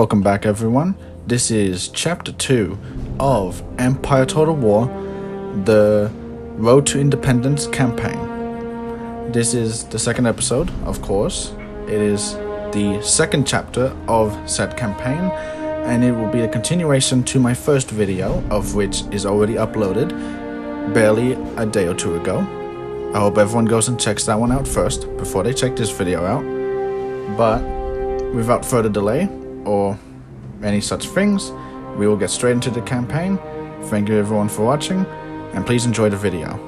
welcome back everyone. This is Chapter 2 of Empire Total War, the Road to Independence campaign. This is the second episode, of course. It is the second chapter of said campaign, and it will be a continuation to my first video, of which is already uploaded barely a day or two ago. I hope everyone goes and checks that one out first, before they check this video out. But without further delay, or any such things, we will get straight into the campaign. Thank you everyone for watching, and please enjoy the video.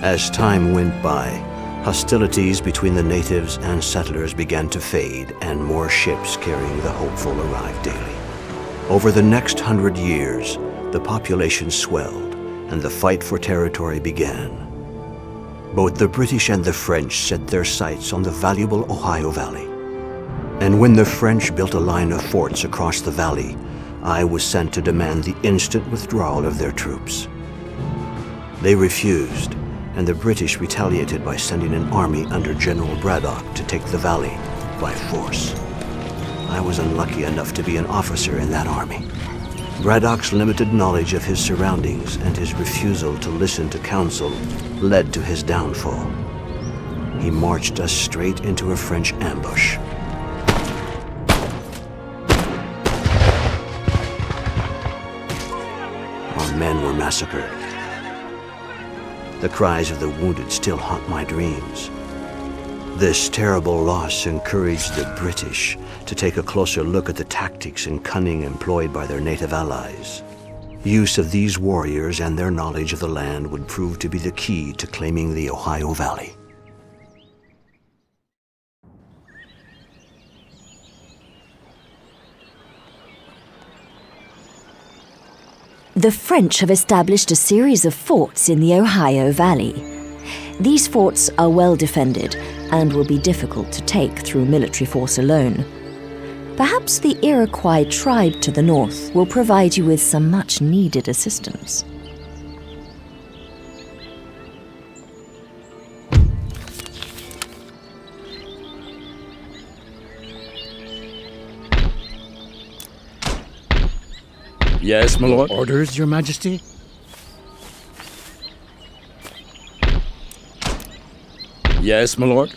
As time went by, hostilities between the natives and settlers began to fade, and more ships carrying the hopeful arrived daily. Over the next 100 years, the population swelled, and the fight for territory began. Both the British and the French set their sights on the valuable Ohio Valley. And when the French built a line of forts across the valley, I was sent to demand the instant withdrawal of their troops. They refused, and the British retaliated by sending an army under General Braddock to take the valley by force. I was unlucky enough to be an officer in that army. Braddock's limited knowledge of his surroundings and his refusal to listen to counsel led to his downfall. He marched us straight into a French ambush. Our men were massacred. The cries of the wounded still haunt my dreams. This terrible loss encouraged the British to take a closer look at the tactics and cunning employed by their native allies. Use of these warriors and their knowledge of the land would prove to be the key to claiming the Ohio Valley. The French have established a series of forts in the Ohio Valley. These forts are well defended and will be difficult to take through military force alone. Perhaps the Iroquois tribe to the north will provide you with some much-needed assistance. Yes, my lord. Orders, Your Majesty? Yes, my lord.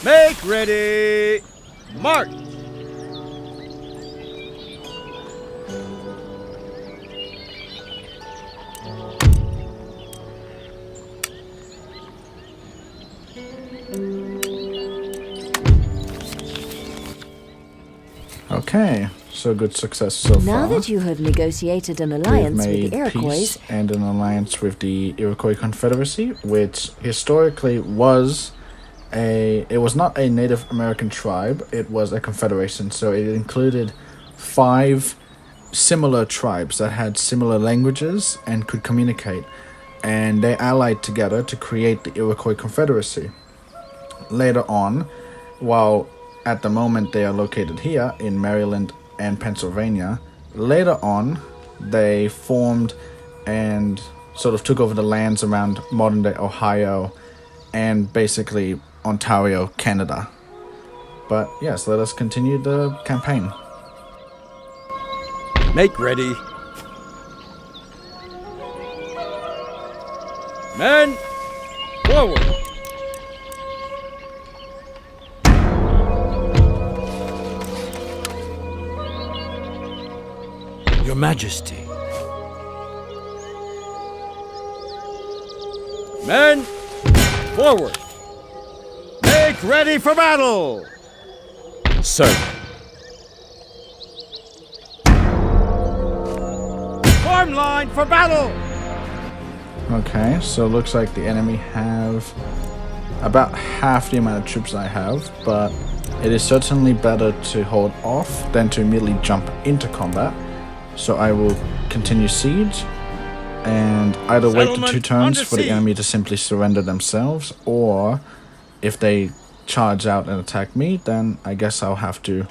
Make ready! March! Okay, so good success so far. Now that you have negotiated an alliance with the Iroquois, peace and an alliance with the Iroquois Confederacy, which historically was it was not a Native American tribe, it was a confederation, so it included 5 similar tribes that had similar languages and could communicate, and they allied together to create the Iroquois Confederacy. Later on, while at the moment they are located here in Maryland and Pennsylvania, later on they formed and sort of took over the lands around modern-day Ohio and basically Ontario, Canada. But yes, let us continue the campaign. Make ready. Men, forward! Your Majesty. Men, forward! Make ready for battle! Sir. Form line for battle! Okay, so it looks like the enemy have about half the amount of troops I have, but it is certainly better to hold off than to immediately jump into combat. So I will continue siege, and either wait the 2 turns for the enemy to simply surrender themselves, or if they charge out and attack me, then I guess I'll have to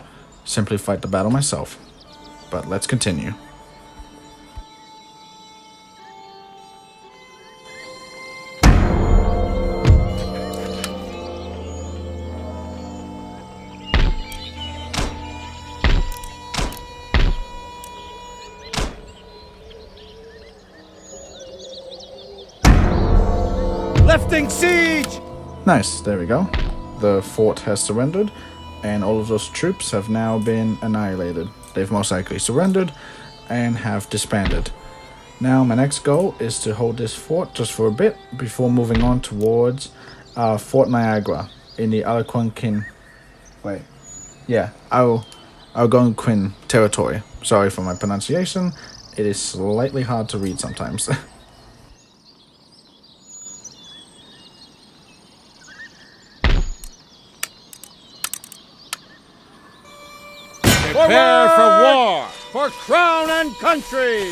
simply fight the battle myself. but let's continue. Lifting siege! Nice, there we go. The fort has surrendered, and all of those troops have now been annihilated. They've most likely surrendered and have disbanded. Now my next goal is to hold this fort just for a bit before moving on towards Fort Niagara in the Algonquin Algonquin territory. Sorry for my pronunciation, it is slightly hard to read sometimes. Prepare for war, for crown and country!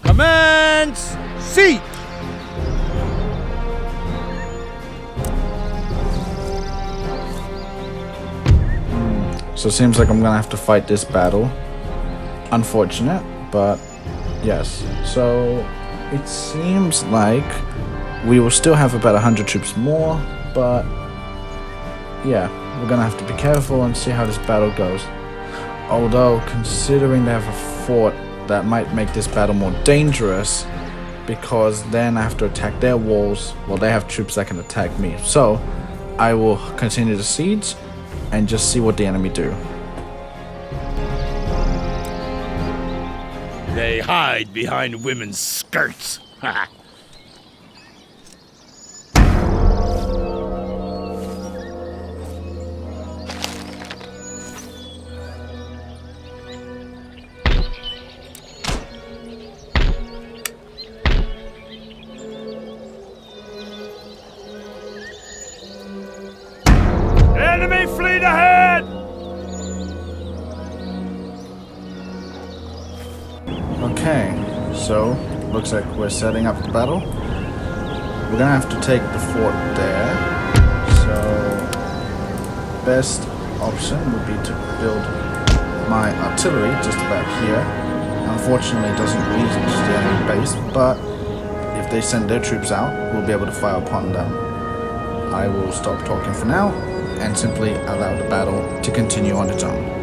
Commence siege! So it seems like I'm gonna have to fight this battle. Unfortunate, but yes. So it seems like we will still have about 100 troops more, but yeah, we're gonna have to be careful and see how this battle goes. Although, considering they have a fort, that might make this battle more dangerous, because then I have to attack their walls. Well, they have troops that can attack me. So I will continue the siege and just see what the enemy do. They hide behind women's skirts. Ha! Enemy fleet ahead! Okay, so looks like we're setting up the battle. We're gonna have to take the fort there. So best option would be to build my artillery just about here. Unfortunately, it doesn't reach the enemy base, but if they send their troops out, we'll be able to fire upon them. I will stop talking for now and simply allow the battle to continue on its own.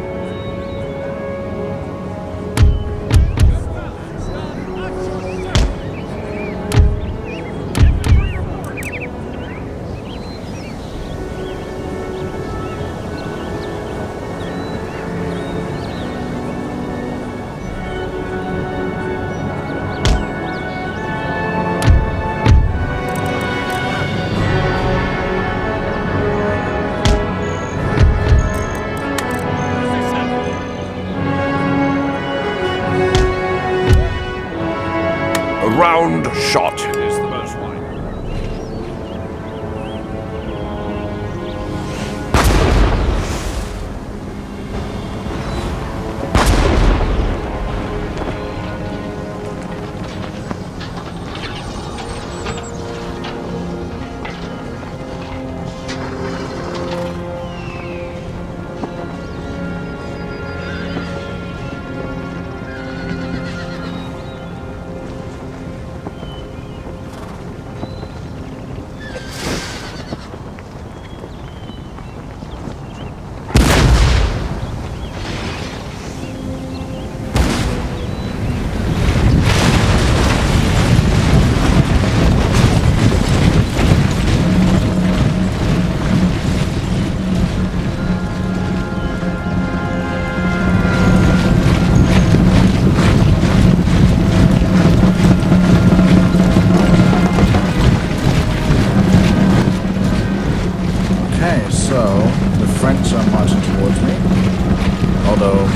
Round shot. Is the most wide.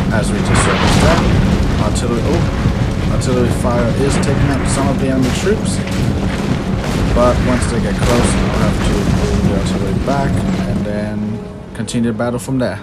As we just surfaced that, artillery fire is taking out some of the enemy troops, but once they get close, I'll have to pull the artillery back and then continue the battle from there.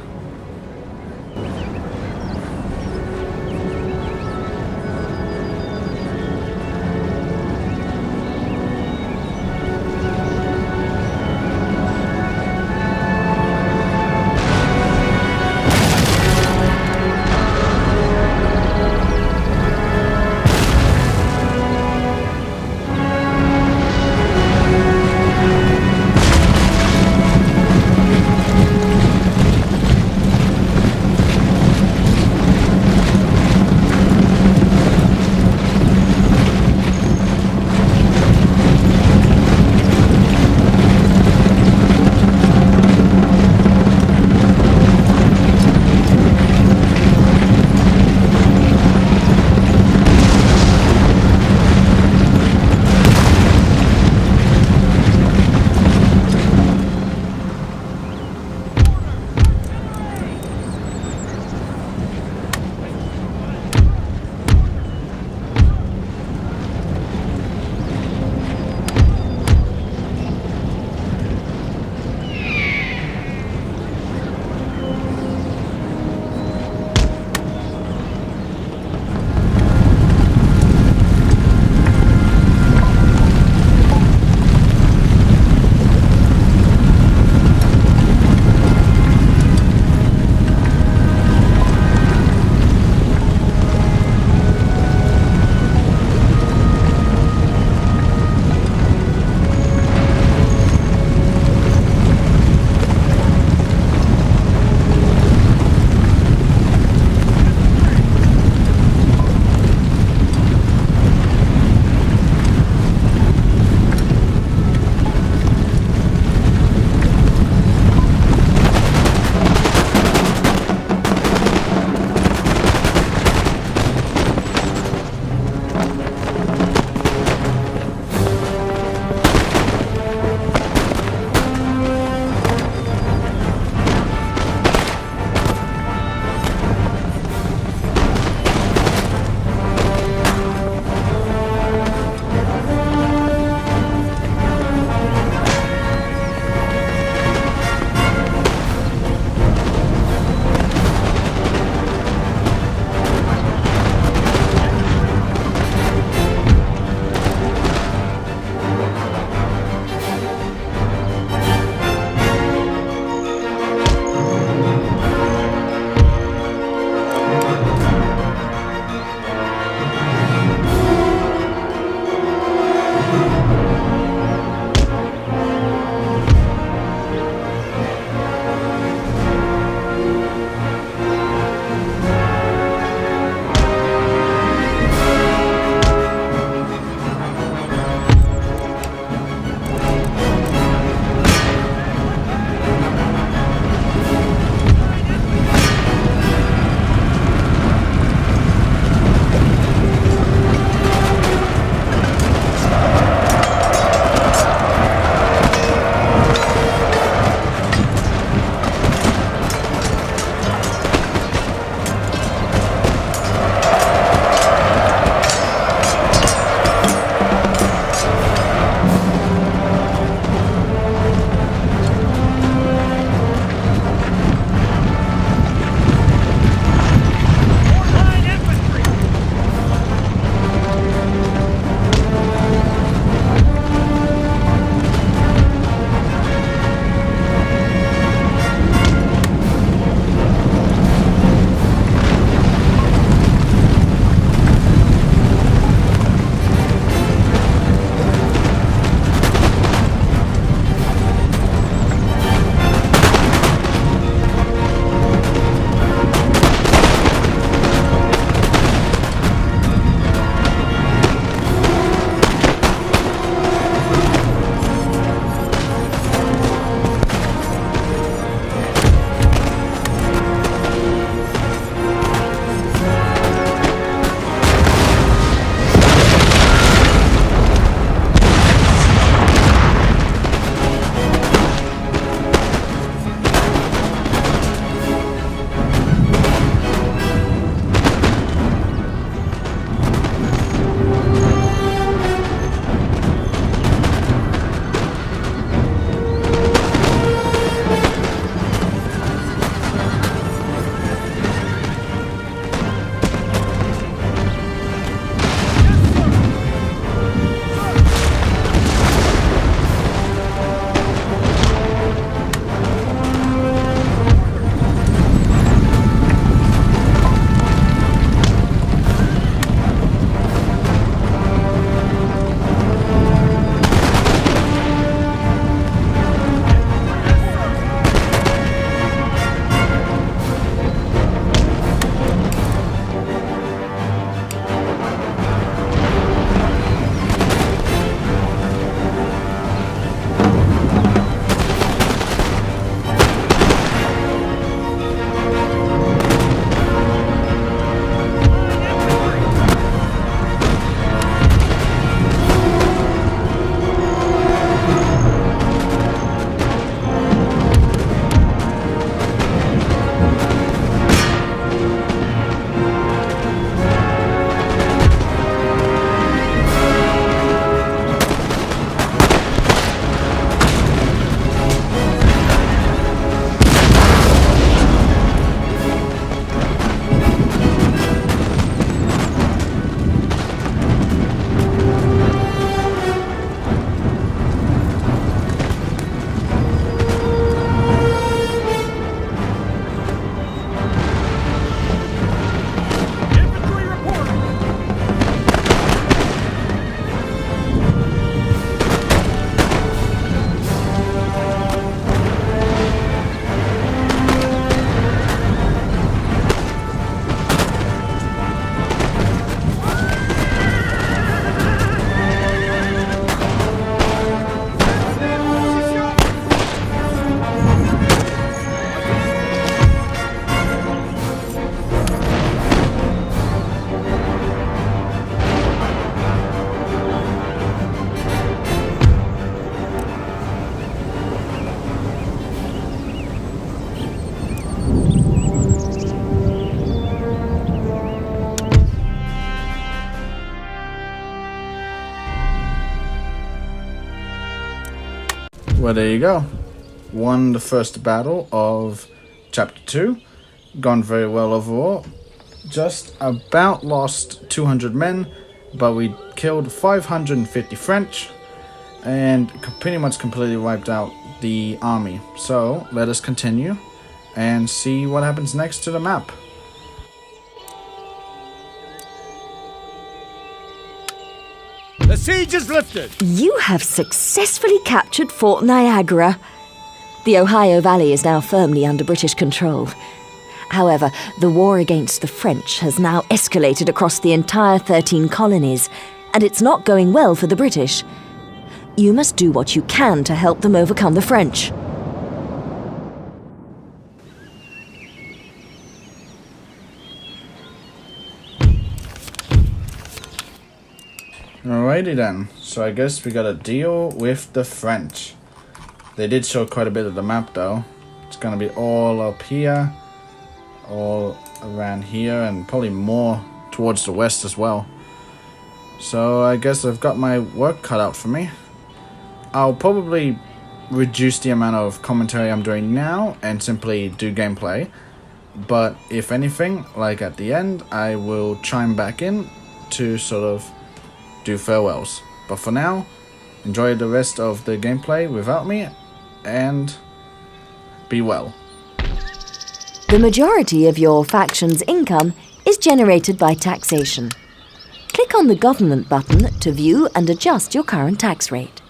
Well, there you go. Won the first battle of Chapter 2. Gone very well overall. Just about lost 200 men, but we killed 550 French and pretty much completely wiped out the army. So let us continue and see what happens next to the map. The siege is lifted! You have successfully captured Fort Niagara. The Ohio Valley is now firmly under British control. However, the war against the French has now escalated across the entire 13 colonies, and it's not going well for the British. You must do what you can to help them overcome the French. Alrighty then, so I guess we gotta deal with the French. They did show quite a bit of the map though. It's gonna be all up here, all around here, and probably more towards the west as well. So I guess I've got my work cut out for me. I'll probably reduce the amount of commentary I'm doing now and simply do gameplay. But if anything, like at the end, I will chime back in to sort of do farewells. But for now, enjoy the rest of the gameplay without me, and be well. The majority of your faction's income is generated by taxation. Click on the Government button to view and adjust your current tax rate.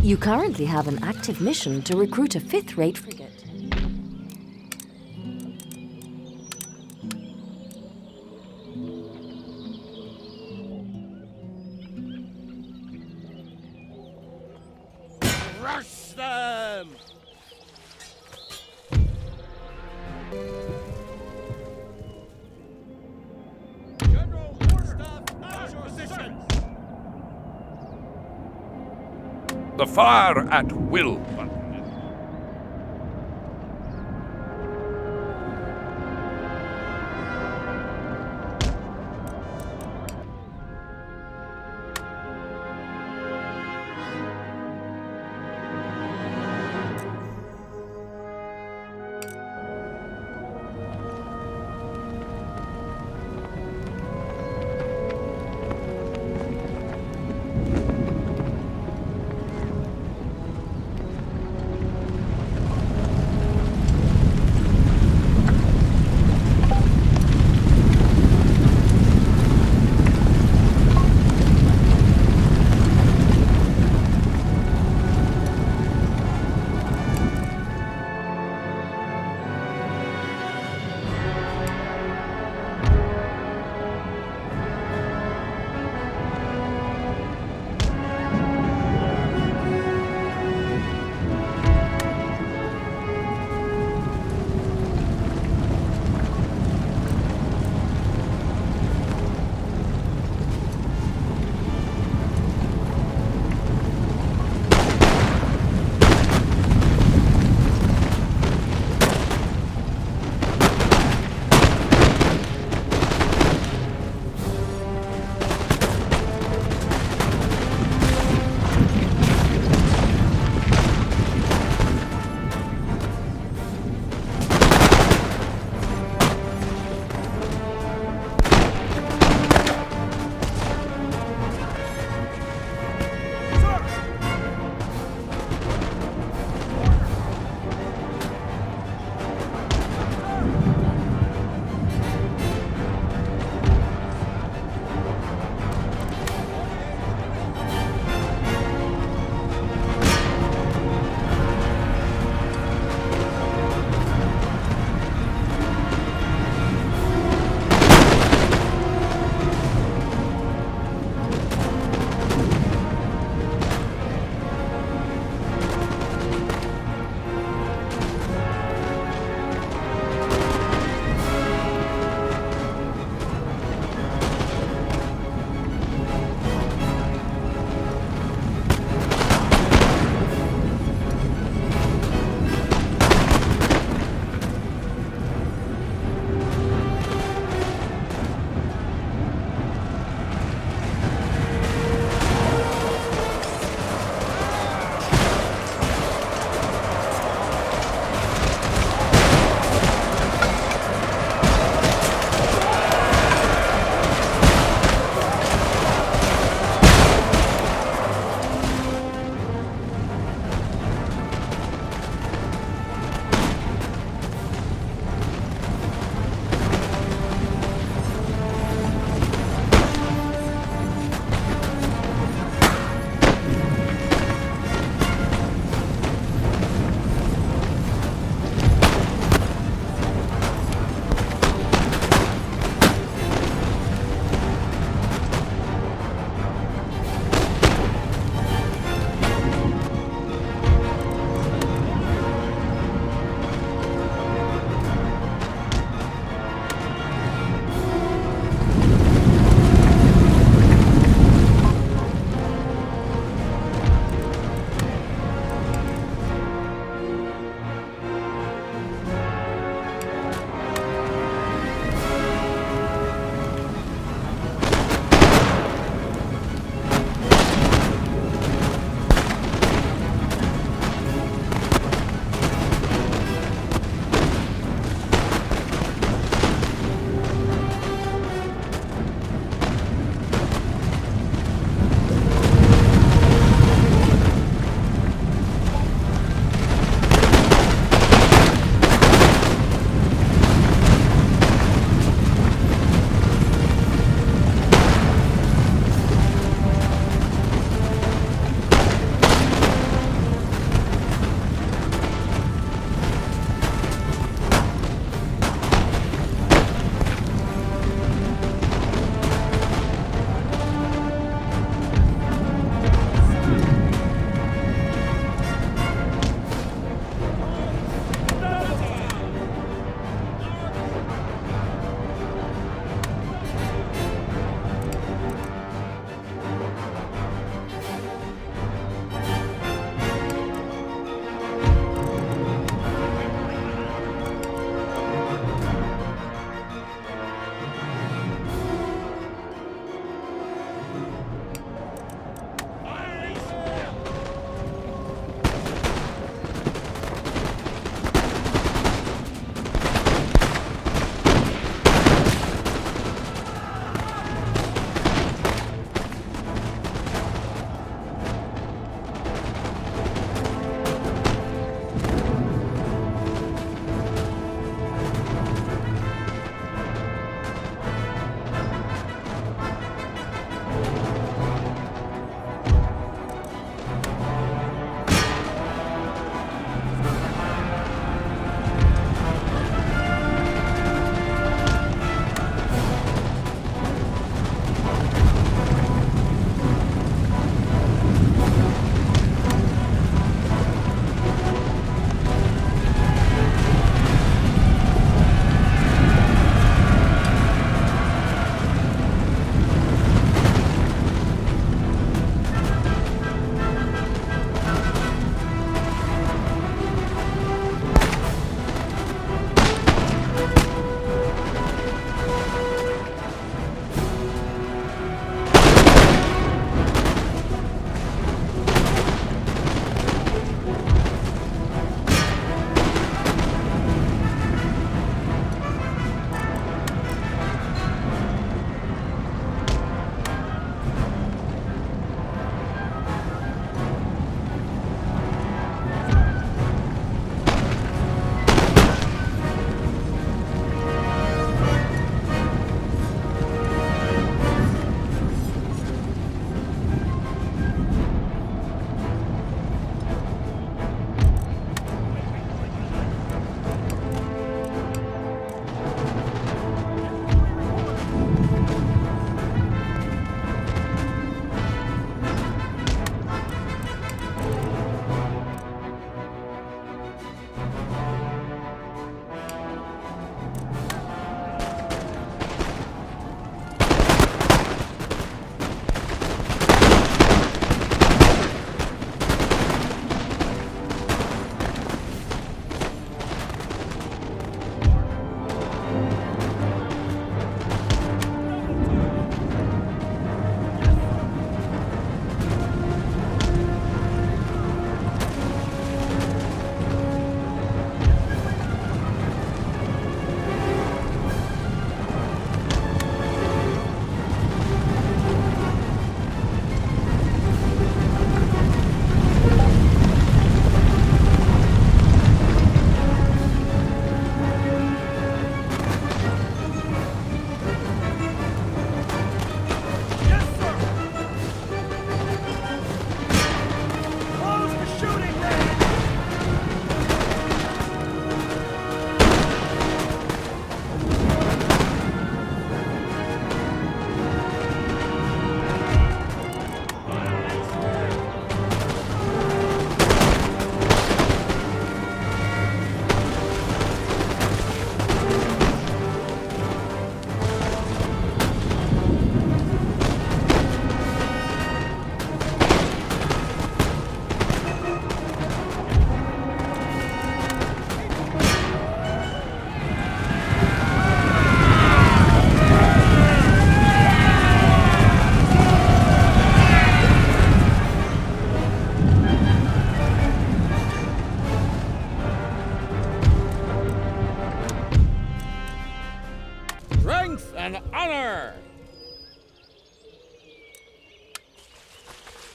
You currently have an active mission to recruit a fifth-rate frigate. Crush them! General Warstaff, at your position! The fire at will button.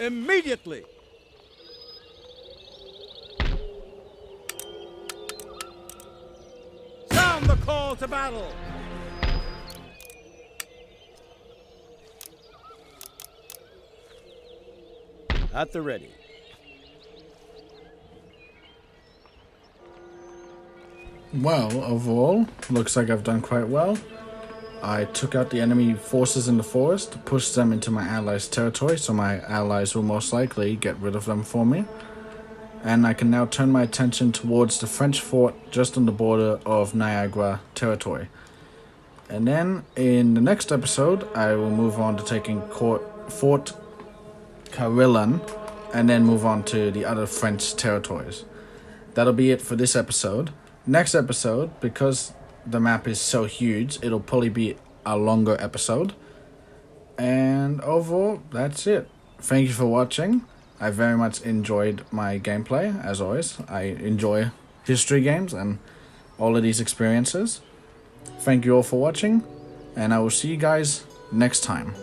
immediately! Sound the call to battle! At the ready. Well, overall, looks like I've done quite well. I took out the enemy forces in the forest, pushed them into my allies' territory, so my allies will most likely get rid of them for me. And I can now turn my attention towards the French fort just on the border of Niagara territory. And then, in the next episode, I will move on to taking Fort Carillon, and then move on to the other French territories. That'll be it for this episode. Next episode, because the map is so huge, it'll probably be a longer episode. And overall, that's it. Thank you for watching. I very much enjoyed my gameplay, as always. I enjoy history games and all of these experiences. Thank you all for watching, and I will see you guys next time.